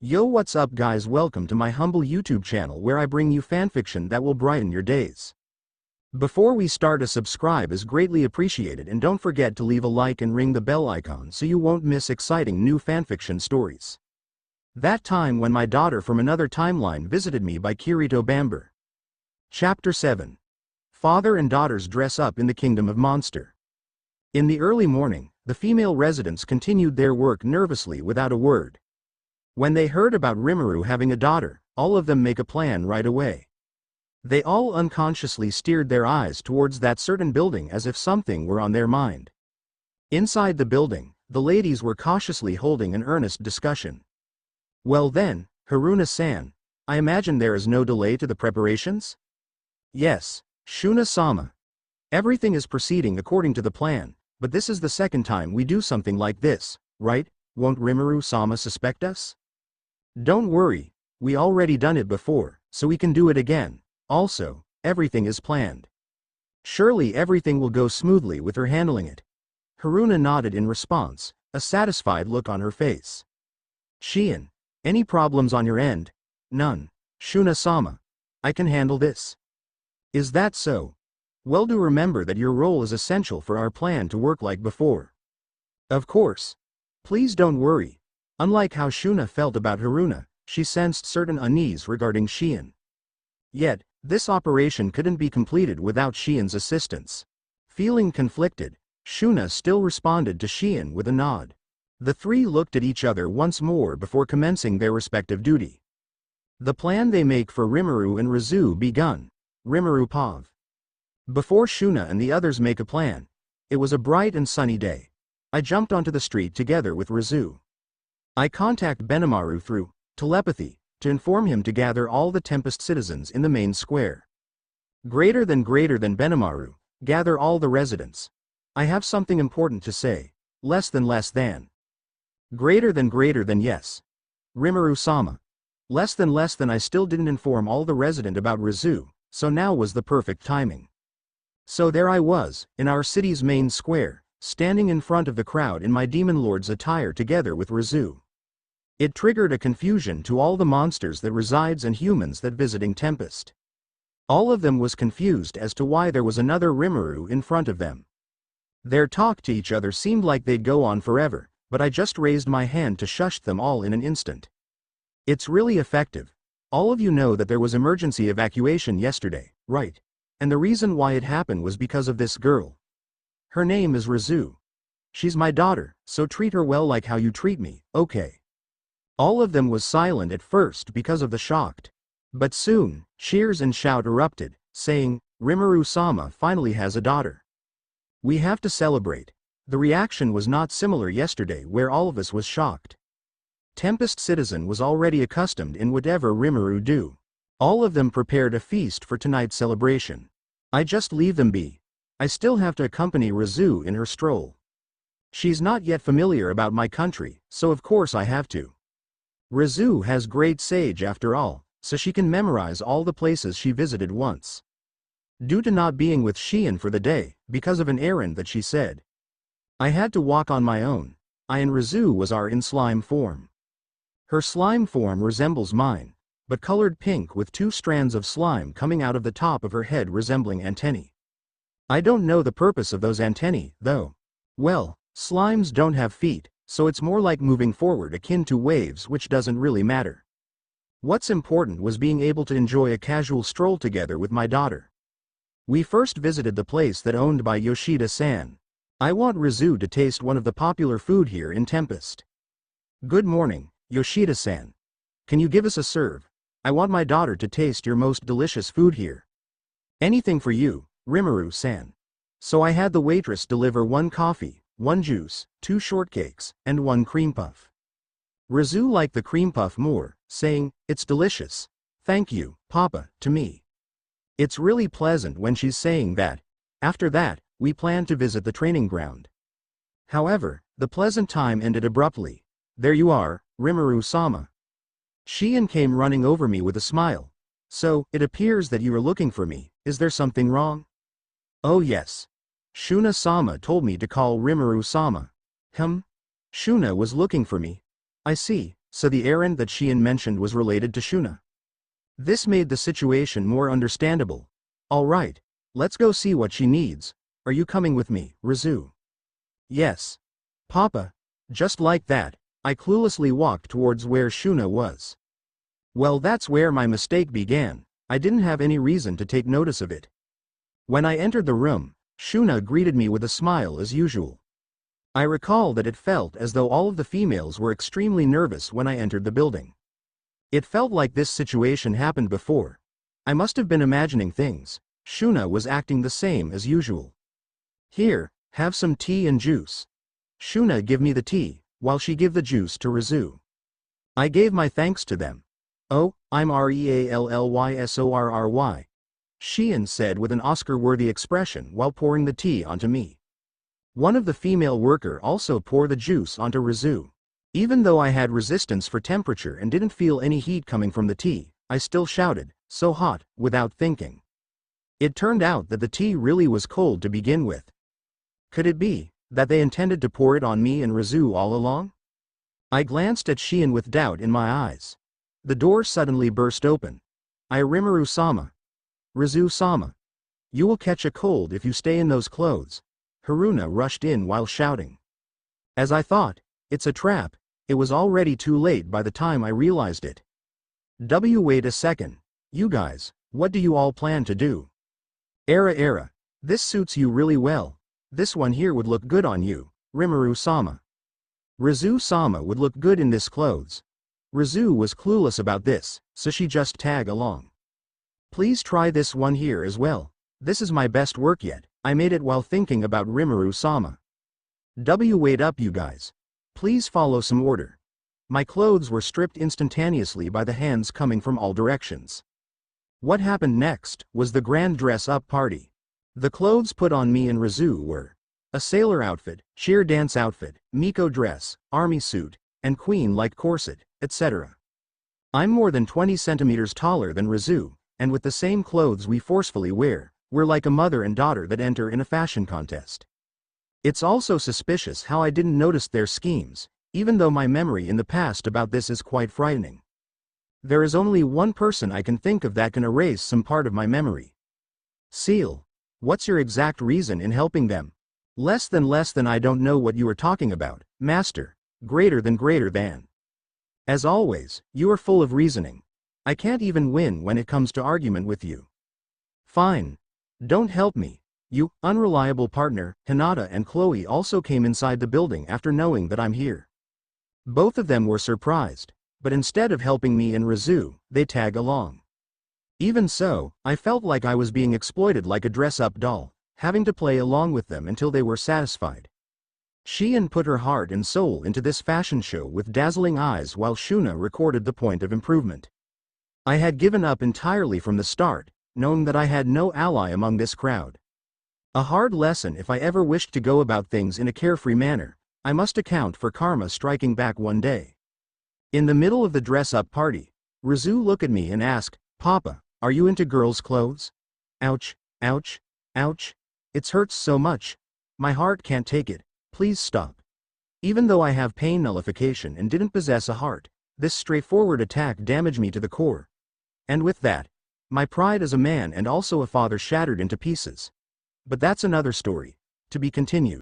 Yo, what's up guys, welcome to my humble YouTube channel where I bring you fanfiction that will brighten your days. Before we start, a subscribe is greatly appreciated, and don't forget to leave a like and ring the bell icon so you won't miss exciting new fanfiction stories. That time when my daughter from another timeline visited me, by KiritoBambre. Chapter 7. Father and daughters dress up in the kingdom of monster. In the early morning, the female residents continued their work nervously without a word. When they heard about Rimuru having a daughter, all of them make a plan right away. They all unconsciously steered their eyes towards that certain building as if something were on their mind. Inside the building, the ladies were cautiously holding an earnest discussion. Well then, Haruna-san, I imagine there is no delay to the preparations? Yes, Shuna-sama. Everything is proceeding according to the plan, but this is the second time we do something like this, right? Won't Rimuru-sama suspect us? Don't worry, we already done it before, so we can do it again. Also, everything is planned. Surely everything will go smoothly with her handling it. Haruna nodded in response, a satisfied look on her face. Shion, any problems on your end? None. Shuna-sama, I can handle this. Is that so? Well, do remember that your role is essential for our plan to work like before. Of course. Please don't worry. Unlike how Shuna felt about Haruna, she sensed certain unease regarding Shion. Yet, this operation couldn't be completed without Shion's assistance. Feeling conflicted, Shuna still responded to Shion with a nod. The three looked at each other once more before commencing their respective duty. The plan they make for Rimuru and Rizu begun. Rimuru Pav. Before Shuna and the others make a plan, it was a bright and sunny day. I jumped onto the street together with Rizu. I contact Benimaru through telepathy to inform him to gather all the Tempest citizens in the main square. Greater than Benimaru, gather all the residents. I have something important to say. Less than. Greater than yes. Rimuru-sama. Less than I still didn't inform all the resident about Rizu, so now was the perfect timing. So there I was, in our city's main square, standing in front of the crowd in my Demon Lord's attire together with Rizu. It triggered a confusion to all the monsters that resides and humans that visiting Tempest. All of them was confused as to why there was another Rimuru in front of them. Their talk to each other seemed like they'd go on forever, but I just raised my hand to shush them all in an instant. It's really effective. All of you know that there was emergency evacuation yesterday, right? And the reason why it happened was because of this girl. Her name is Rizu. She's my daughter, so treat her well like how you treat me, okay? All of them was silent at first because of the shocked. But soon, cheers and shout erupted, saying, Rimuru-sama finally has a daughter. We have to celebrate. The reaction was not similar yesterday where all of us was shocked. Tempest citizen was already accustomed in whatever Rimuru do. All of them prepared a feast for tonight's celebration. I just leave them be. I still have to accompany Rizu in her stroll. She's not yet familiar about my country, so of course I have to. Rizu has great sage after all, so she can memorize all the places she visited once. Due to not being with Shion for the day, because of an errand that she said, I had to walk on my own. I and Rizu was our in slime form. Her slime form resembles mine, but colored pink with two strands of slime coming out of the top of her head resembling antennae. I don't know the purpose of those antennae, though. Well, slimes don't have feet, so it's more like moving forward akin to waves, which doesn't really matter. What's important was being able to enjoy a casual stroll together with my daughter. We first visited the place that owned by Yoshida-san. I want Rizu to taste one of the popular food here in Tempest. Good morning, Yoshida-san. Can you give us a serve? I want my daughter to taste your most delicious food here. Anything for you, Rimuru-san. So I had the waitress deliver 1 coffee, 1 juice, 2 shortcakes, and 1 cream puff. Rizu liked the cream puff more, saying, it's delicious. Thank you, Papa, to me. It's really pleasant when she's saying that. After that, we planned to visit the training ground. However, the pleasant time ended abruptly. There you are, Rimuru-sama. Shion came running over me with a smile. So, it appears that you are looking for me. Is there something wrong? Oh yes. Shuna-sama told me to call Rimuru-sama. Shuna was looking for me. I see, So the errand that Shion mentioned was related to Shuna. This made the situation more understandable. Alright, let's go see what she needs. Are you coming with me, Rizu? Yes. Papa. Just like that, I cluelessly walked towards where Shuna was. Well, that's where my mistake began. I didn't have any reason to take notice of it. When I entered the room, Shuna greeted me with a smile as usual. I recall that it felt as though all of the females were extremely nervous when I entered the building. It felt like this situation happened before. I must have been imagining things. Shuna was acting the same as usual. Here, have some tea and juice. Shuna give me the tea, while she give the juice to Rizu. I gave my thanks to them. Oh, I'm Reallyssorry. Shion said with an Oscar-worthy expression while pouring the tea onto me. One of the female worker also poured the juice onto Rizu. Even though I had resistance for temperature and didn't feel any heat coming from the tea, I still shouted, "So hot," without thinking. It turned out that the tea really was cold to begin with. Could it be that they intended to pour it on me and Rizu all along? I glanced at Shion with doubt in my eyes. The door suddenly burst open. Rimuru-sama. Rizu-sama. You will catch a cold if you stay in those clothes. Haruna rushed in while shouting. As I thought, it's a trap, it was already too late by the time I realized it. Wait a second. You guys, what do you all plan to do? Era, this suits you really well. This one here would look good on you, Rimuru-sama. Rizu-sama would look good in this clothes. Rizu was clueless about this, so she just tag along. Please try this one here as well. This is my best work yet. I made it while thinking about Rimuru-sama. Wait up you guys. Please follow some order. My clothes were stripped instantaneously by the hands coming from all directions. What happened next was the grand dress-up party. The clothes put on me and Rizu were a sailor outfit, sheer dance outfit, Miko dress, army suit, and queen-like corset, etc. I'm more than 20 centimeters taller than Rizu, and with the same clothes we forcefully wear, we're like a mother and daughter that enter in a fashion contest. It's also suspicious how I didn't notice their schemes, even though my memory in the past about this is quite frightening. There is only one person I can think of that can erase some part of my memory. Seal. What's your exact reason in helping them? Less than I don't know what you are talking about, master. Greater than. As always, you are full of reasoning. I can't even win when it comes to argument with you. Fine. Don't help me. You, unreliable partner. Hinata and Chloe also came inside the building after knowing that I'm here. Both of them were surprised, but instead of helping me and Rizu, they tag along. Even so, I felt like I was being exploited like a dress-up doll, having to play along with them until they were satisfied. Shion put her heart and soul into this fashion show with dazzling eyes while Shuna recorded the point of improvement. I had given up entirely from the start, knowing that I had no ally among this crowd. A hard lesson if I ever wished to go about things in a carefree manner. I must account for karma striking back one day. In the middle of the dress-up party, Rizu looked at me and asked, "Papa, are you into girls' clothes?" Ouch, ouch, ouch. It hurts so much. My heart can't take it. Please stop. Even though I have pain nullification and didn't possess a heart, this straightforward attack damaged me to the core. And with that, my pride as a man and also a father shattered into pieces. But that's another story, to be continued.